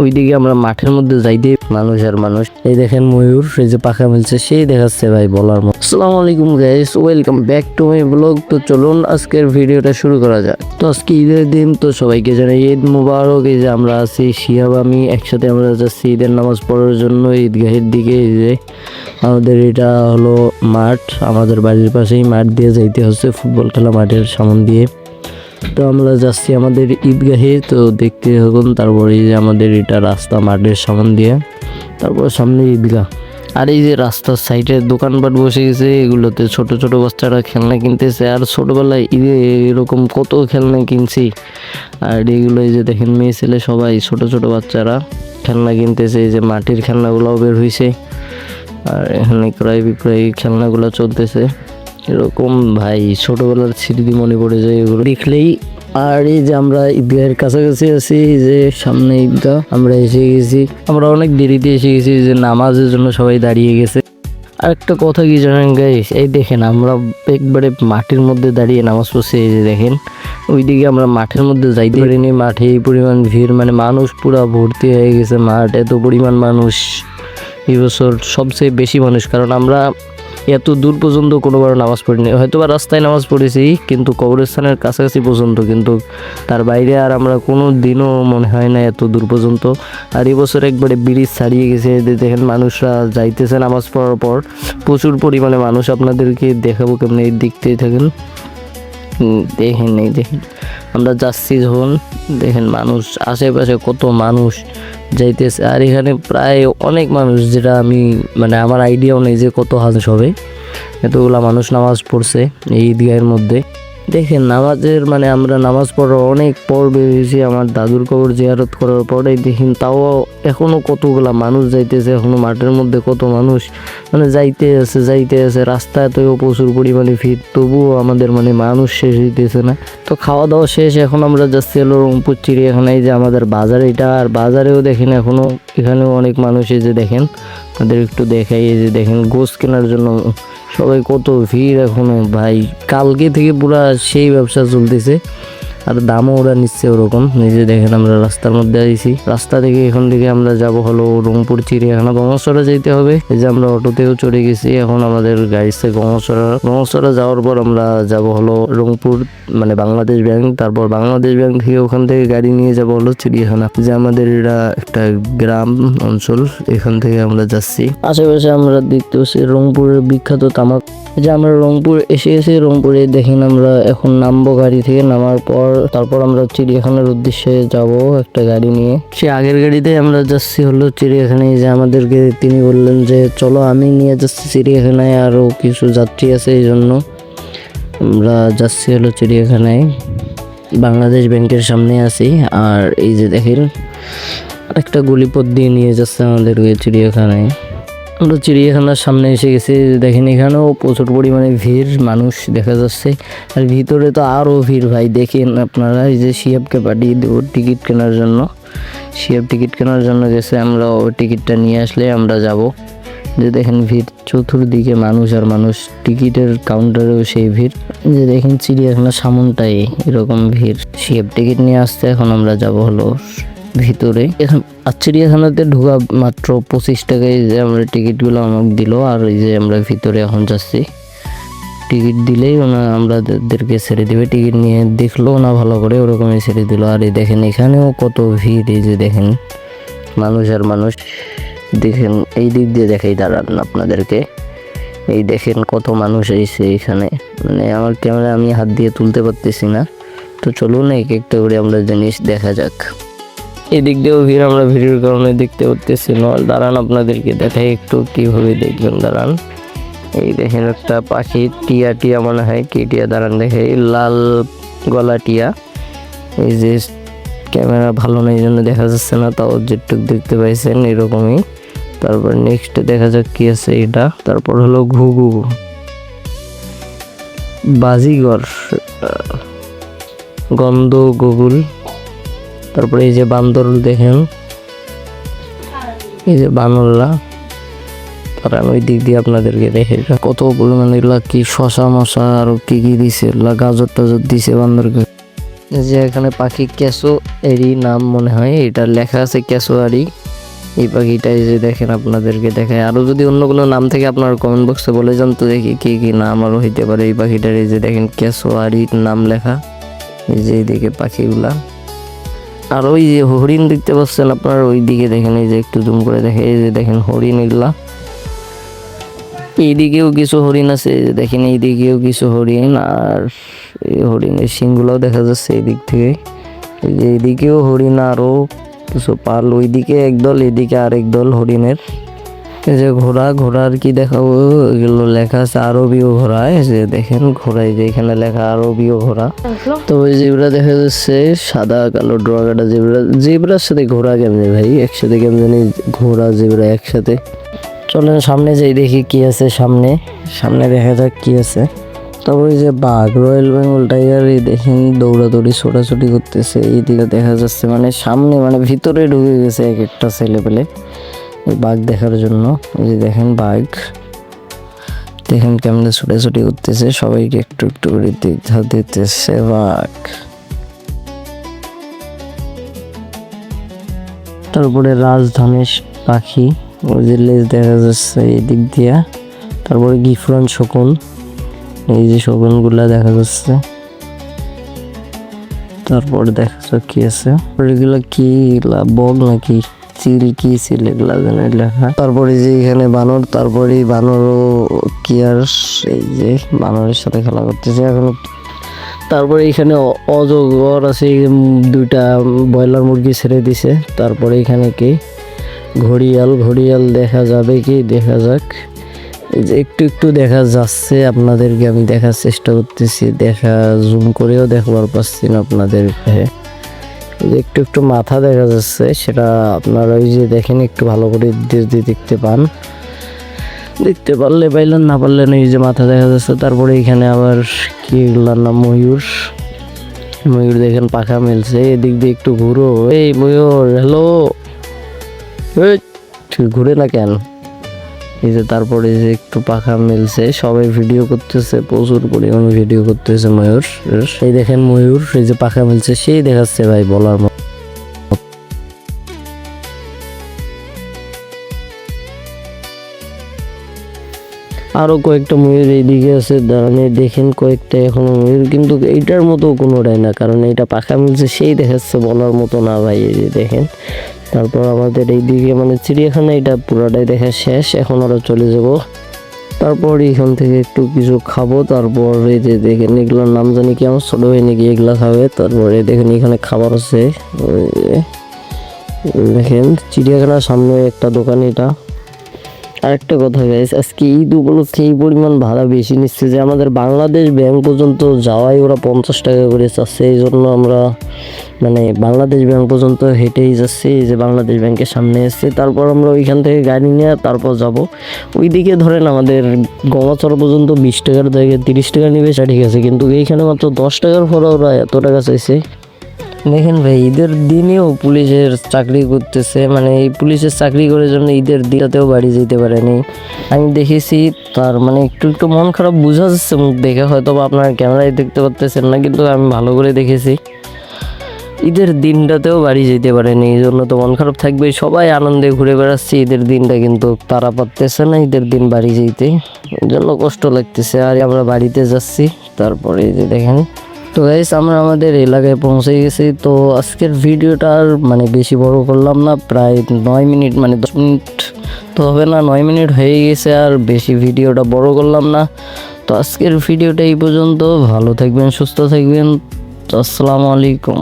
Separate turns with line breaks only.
ওইদিকে আমরা মাঠের মধ্যে যাইতে মানুষ আর মানুষ। এই দেখেন ময়ূর, এই যে পাখা মিলছে সেই দেখাচ্ছে ভাই বলার মতো। আসসালামু আলাইকুম guys, welcome back to my blog. তো চলুন আজকের ভিডিওটা শুরু করা যাক। তো আজকে ঈদের দিন, তো সবাইকে জানাই ঈদ মুবারক। এই যে আমরা আছি শিহাব আমি একসাথে আমরা যাচ্ছি ঈদের নামাজ পড়ার জন্য ঈদগাহের দিকে। এই যে আমাদের এটা হলো মাঠ, আমাদের বাড়ির পাশেই মাঠ দিয়ে যাইতে হচ্ছে, ফুটবল খেলা মাঠের সামন দিয়ে। তো আমরা যাচ্ছি আমাদের ঈদগাহে, তো দেখতে থাকুন। তারপরে এই যে আমাদের এটা রাস্তা মাঠের সামন দিয়ে, তারপর সামনে ঈদগাহ। আর এই যে রাস্তার সাইডে দোকানপাট বসে গেছে, এগুলোতে ছোট ছোট বাচ্চারা খেলনা কিনতেছে। আর ছোটবেলায় ঈদে এরকম কত খেলনা কিনছি। আর এগুলো এই যে দেখেন মেয়ে ছেলে সবাই ছোট ছোট বাচ্চারা খেলনা কিনতেছে। এই যে মাটির খেলনাগুলোও বের হয়েছে, আর এখানে ক্রয় বিক্রয় খেলনাগুলো চলতেছে। এরকম ভাই ছোটবেলার স্মৃতি মনে পড়ে যায় এগুলো দেখলেই। আর এই যে আমরা ঈদগাহের কাছাকাছি আছি, এই যে সামনে ঈদগাহ, আমরা এসে গেছি। আমরা অনেক দেরিতে এসে গেছি, যে নামাজের জন্য সবাই দাঁড়িয়ে গেছে। আর একটা কথা কি জানেন গাইস, এই দেখেন আমরা একবারে মাঠের মধ্যে দাঁড়িয়ে নামাজ পড়ছি। এই যে দেখেন ওইদিকে আমরা মাঠের মধ্যে যাইতে পারিনি, মাঠে এই পরিমাণ ভিড়, মানে মানুষ পুরা ভর্তি হয়ে গেছে মাঠ। এত পরিমাণ মানুষ এই বছর সবচেয়ে বেশি মানুষ, কারণ আমরা এত দূর পর্যন্ত কোনোবার নামাজ পড়িনি। হয়তো বা রাস্তায় নামাজ পড়েছি, কিন্তু কবরস্থানের কাছাকাছি পর্যন্ত, কিন্তু তার বাইরে আর আমরা কোনো দিনও মনে হয় না এত দূর পর্যন্ত। আর এবছর একবারে ব্রিজ ছাড়িয়ে গেছে। দেখেন মানুষরা যাইতেছে নামাজ পড়ার পর, প্রচুর পরিমাণে মানুষ। আপনাদেরকে দেখাবো কেমন, এই দেখতেই থাকেন। দেখেন এই দেখেন আমরা যাচ্ছি যখন, দেখেন মানুষ আশেপাশে কত মানুষ যাইতেছে। আর এখানে প্রায় অনেক মানুষ, যেটা আমি মানে আমার আইডিয়াও নেই যে কত হাজার হবে, এতগুলা মানুষ নামাজ পড়ছে এই ঈদগাহের মধ্যে। দেখেন নামাজের মানে আমরা নামাজ পড়ার অনেক পর বেরিয়েছি, আমার দাদুর কবর জিয়ারত করার পরে দেখেন তাও এখনও কতগুলা মানুষ যাইতেছে। এখনও মাঠের মধ্যে কত মানুষ মানে যাইতে আছে। রাস্তায় তো প্রচুর পরিমাণে ভিড়, তবুও আমাদের মানে মানুষ শেষ হইতেছে না। তো খাওয়া দাওয়া শেষ, এখন আমরা যাচ্ছি হলো রংপুর চিড়িয়াখানায়, যে আমাদের বাজার এটা। আর বাজারেও দেখেন এখনও এখানেও অনেক মানুষ, এই যে দেখেন তাদের একটু দেখাই। এই যে দেখেন গোশ কেনার জন্য সবাই কত ভিড় এখনো ভাই, কালকে থেকে পুরা সেই ব্যবসা চলতেছে। আর দামও ওরা নিচ্ছে ওরকম। নিজে দেখেন আমরা রাস্তার মধ্যে আইছি, রাস্তা থেকে এখান থেকে আমরা যাব হলো রংপুর চিড়িয়াখানা। গঙ্গাচড়া যেতে হবে, এই যে আমরা অটোতেও চড়ে গেছি। এখন আমাদের গাড়িতে গঙ্গাচড়া যাওয়ার পর আমরা যাব হলো রংপুর মানে বাংলাদেশ ব্যাংক। তারপর বাংলাদেশ ব্যাংক থেকে ওখান থেকে গাড়ি নিয়ে যাব হলো চিড়িয়াখানা, যে আমাদের এটা একটা গ্রাম অঞ্চল, এখান থেকে আমরা যাচ্ছি। আশেপাশে আমরা দেখতে পাচ্ছি রংপুরের বিখ্যাত তামাক। যে আমরা রংপুর এসে গেছি, রংপুরে দেখেন আমরা এখন নামবো গাড়ি থেকে। নামার পর তারপর আমরা চিড়িয়াখানার উদ্দেশ্যে যাব একটা গাড়ি নিয়ে। সে আগের গাড়িতে আমরা যাচ্ছি হলো চিড়িয়াখানায়, যে আমাদেরকে তিনি বললেন যে চলো আমি নিয়ে যাচ্ছি চিড়িয়াখানায়, আরও কিছু যাত্রী আছে, এই জন্য আমরা যাচ্ছি হলো চিড়িয়াখানায়। বাংলাদেশ ব্যাংকের সামনে আছি। আর এই যে দেখেন একটা গলিপথ দিয়ে নিয়ে যাচ্ছে আমাদের ওই চিড়িয়াখানায়। আমরা চিড়িয়াখানার সামনে এসে গেছি, দেখেন এখানেও প্রচুর পরিমাণে ভিড় মানুষ দেখা যাচ্ছে। আর ভিতরে তো আরও ভিড় ভাই, দেখেন আপনারা। এই যে শিহাবকে পাঠিয়ে দেবো টিকিট কেনার জন্য, শিহাব টিকিট কেনার জন্য গেছে। আমরা ওই টিকিটটা নিয়ে আসলে আমরা যাব। যে দেখেন ভিড় চতুর্দিকে মানুষ আর মানুষ, টিকিটের কাউন্টারেও সেই ভিড়। যে দেখেন চিড়িয়াখানার সামনটাই এরকম ভিড়। শিহাব টিকিট নিয়ে আসতে এখন আমরা যাব হলো ভিতরে। এখন চিড়িয়াখানাতে ঢোকা মাত্র 25 টাকায় যে আমরা টিকিটগুলো আমাকে দিল। আর এই যে আমরা ভিতরে এখন যাচ্ছি, টিকিট দিলেই আমাদেরকে ছেড়ে দেবে। টিকিট নিয়ে দেখলো না ভালো করে, ওরকমই ছেড়ে দিল। আর এই দেখেন এখানেও কত ভিড়, এই যে দেখেন মানুষ আর মানুষ। দেখেন এই দিক দিয়ে দেখাই দাঁড়ান আপনাদেরকে, এই দেখেন কত মানুষ এসেছে এখানে। মানে আমার ক্যামেরা আমি হাত দিয়ে তুলতে পারতেছি না। তো চলুন এক একটা করে আমরা জিনিস দেখা যাক। এদিক দিয়েও ভিড়, আমরা ভিড়ের কারণে দেখতে পারতেছি না। দাঁড়ান আপনাদেরকে দেখাই একটু কিভাবে দেখবেন, দাঁড়ান। এই দেখেন একটা পাখি, টিয়া মনে হয়, কি টিয়া, দাঁড়ান দেখে, লাল গলা টিয়া। এই যে ক্যামেরা ভালো নেই জন্য দেখা যাচ্ছে না, তাও যেটুক দেখতে পাইছেন এরকমই। তারপর নেক্সট দেখা যাক কি আছে এটা। তারপর হলো ঘুঘু, বাজিগর, গন্ধ গুগল। তারপরে এই যে বান্দর, দেখেন এই যে বানররা। তারা ওই দিক দিয়ে আপনাদেরকে দেখে কত পরিমাণে এগুলা কি শশা মশা আরো কি দিছে, গাজর টাজর দিছে বান্দরকে। যে এখানে পাখি ক্যাসো এরই নাম মনে হয়, এটা লেখা আছে ক্যাসোয়ারি। এই পাখিটা এই যে দেখেন আপনাদেরকে দেখায়। আরও যদি অন্য কোনো নাম থেকে আপনার কমেন্ট বক্সে বলে যান তো দেখি কী কী নাম আরও হইতে পারে এই পাখিটার। এই যে দেখেন ক্যাসোয়ারির নাম লেখা, এই যে এইদিকে পাখিগুলা। আর ওই যে হরিণ দেখতে পাচ্ছেন আপনার, ওই দিকে দেখেন, এই যে একটু জুম করে দেখে, এই যে দেখেন হরিণ এগুলা। এইদিকেও কিছু হরিণ আছে, এই যে দেখেন এইদিকেও কিছু হরিণ, আর এই হরিণের শিংগুলোও দেখা যাচ্ছে এই দিক থেকে। এই যে এইদিকেও হরিণ, আরও কিছু পাল, ওইদিকে একদল, এদিকে আরেক দল হরিণের। এই যে ঘোড়া, ঘোড়ার কি দেখাবো, এগুলো লেখা আছে আরবীয় ঘোড়া। এই যে দেখেন ঘোড়া, এই যে এখানে লেখা আরবীয় ঘোড়া। তো ওই জেব্রা দেখা যাচ্ছে সাদা কালো ড্র কাটা জেব্রা। জেব্রার সাথে ঘোড়া কেমনে ভাই একসাথে, কেমন জানি ঘোড়া জেব্রা একসাথে। চলেন সামনে যাই দেখি কি আছে সামনে, সামনে দেখা যাক কি আছে। তবে ওই যে বাঘ, রয়্যাল বেঙ্গল টাইগার, এই দেখেন দৌড়াদৌড়ি ছোটাছুটি করতেছে। এই দিকে দেখা যাচ্ছে মানে সামনে মানে ভিতরে ঢুকে গেছে এক একটা ছেলে পেলে এই বাঘ দেখার জন্য। এই যে দেখেন বাঘ, দেখেন কেমনে ছোটাছুটি করতেছে, সবাইকে একটু একটু করে দিতেছে বাঘ। তারপরে রাজধানীর পাখি, ওই যে লেজ দেখা যাচ্ছে এই দিক দিয়া। তারপরে গিফরান শকুন, এই যে শকুনগুলা দেখা যাচ্ছে। তারপরে দেখা যাক কি আছে, এগুলা কি বগ নাকি চিল, কি চিল এগুলা জানে লেখা। তারপরে যে এখানে বানর, তারপরে বানরও কি আর, এই যে বানরের সাথে খেলা করতেছে এখন। তারপরে এখানে অজগর আছে, দুইটা ব্রয়লার মুরগি ছেড়ে দিছে। তারপরে এখানে কি ঘড়িয়াল, ঘড়িয়াল দেখা যাবে কি, দেখা যাক। এই যে একটু একটু দেখা যাচ্ছে, আপনাদেরকে আমি দেখার চেষ্টা করতেছি, দেখা জুম করেও দেখবার পাচ্ছি না আপনাদেরকে। একটু একটু মাথা দেখা যাচ্ছে, সেটা আপনারা ওই যে দেখেন একটু ভালো করে দেখতে পান, দেখতে পারলে পাইলেন, না পারলে না। এই যে মাথা দেখা যাচ্ছে। তারপরে এখানে আবার কি এগুলার নাম ময়ূর, ময়ূর দেখেন পাখা মেলছে। এদিক দিয়ে একটু ঘুরো, এই ময়ূর হ্যালো, ঘুরে না কেন। এই যে তারপরে যে একটু পাখা মেলছে, সবাই ভিডিও করতেছে, প্রচুর পরিমাণে ভিডিও করতেছে ময়ূর। এই দেখেন ময়ূর, এই যে পাখা মেলছে, সেই দেখাচ্ছে ভাই বলার মতো। আরো কয়েকটা ময়ূর এইদিকে আছে, দাঁড়ানে দেখেন কয়েকটা এখনো ময়ূর, কিন্তু এইটার মতো কোনোটাই না, কারণ এইটা পাখা মিলছে সেই দেখাচ্ছে, বলার মতো না ভাই। এই যে দেখেন। তারপর আমাদের এইদিকে মানে চিড়িয়াখানা এটা পুরাটাই দেখা শেষ, এখন আরো চলে যাব। তারপর এখান থেকে একটু কিছু খাবো। তারপর এই যে দেখেন এগুলোর নাম জানি কি, আমার ছোট ভাই নাকি এগুলা খাবে। তারপরে দেখেন এখানে খাবার আছে, দেখেন চিড়িয়াখানার সামনে একটা দোকান। এটা আরেকটা কথা গাইস, আজকে ঈদ উপলক্ষে এই পরিমাণ ভাড়া বেশি নিচ্ছে যে আমাদের বাংলাদেশ ব্যাংক পর্যন্ত যাওয়াই ওরা 50 টাকা করে চাচ্ছে। এই জন্য আমরা মানে বাংলাদেশ ব্যাংক পর্যন্ত হেঁটেই যাচ্ছি। এই যে বাংলাদেশ ব্যাংকের সামনে এসছে, তারপর আমরা ওইখান থেকে গাড়ি নিয়ে তারপর যাব ওইদিকে। ধরেন আমাদের গমাচড়া পর্যন্ত 20 টাকার জায়গায় 30 টাকা নিবে, ঠিক আছে, কিন্তু এইখানে মাত্র 10 টাকার পরে ওরা এত টাকা চাইছে। দেখেন ভাই, ঈদের দিনেও পুলিশের চাকরি করতেছে, মানে এই পুলিশের চাকরি করার জন্য ঈদের দিনটাতেও বাড়ি যেতে পারেনি। আমি দেখেছি, তার মানে একটু একটু মন খারাপ বোঝা যাচ্ছে মুখ দেখে, হয়তো বা আপনার ক্যামেরায় দেখতে পারতেছেন না, কিন্তু আমি ভালো করে দেখেছি ঈদের দিনটাতেও বাড়ি যেতে পারেনি। এই জন্য তো মন খারাপ থাকবেই। সবাই আনন্দে ঘুরে বেড়াচ্ছে ঈদের দিনটা, কিন্তু তারা পারতেছে না ঈদের দিন বাড়ি যেতে, এই জন্য কষ্ট লাগতেছে। আর আমরা বাড়িতে যাচ্ছি। তারপরে এই যে দেখেন, তো গাইস আমরা আমাদের এলাকায় পৌঁছে গেছি। তো আজকের ভিডিওটা আর মানে বেশি বড় করলাম না, প্রায় 9 মিনিট, মানে 10 মিনিট তো হবে না, 9 মিনিট হয়ে গেছে, আর বেশি ভিডিওটা বড় করলাম না। তো আজকের ভিডিওটা এই পর্যন্ত। ভালো থাকবেন, সুস্থ থাকবেন। তো আসসালামু আলাইকুম।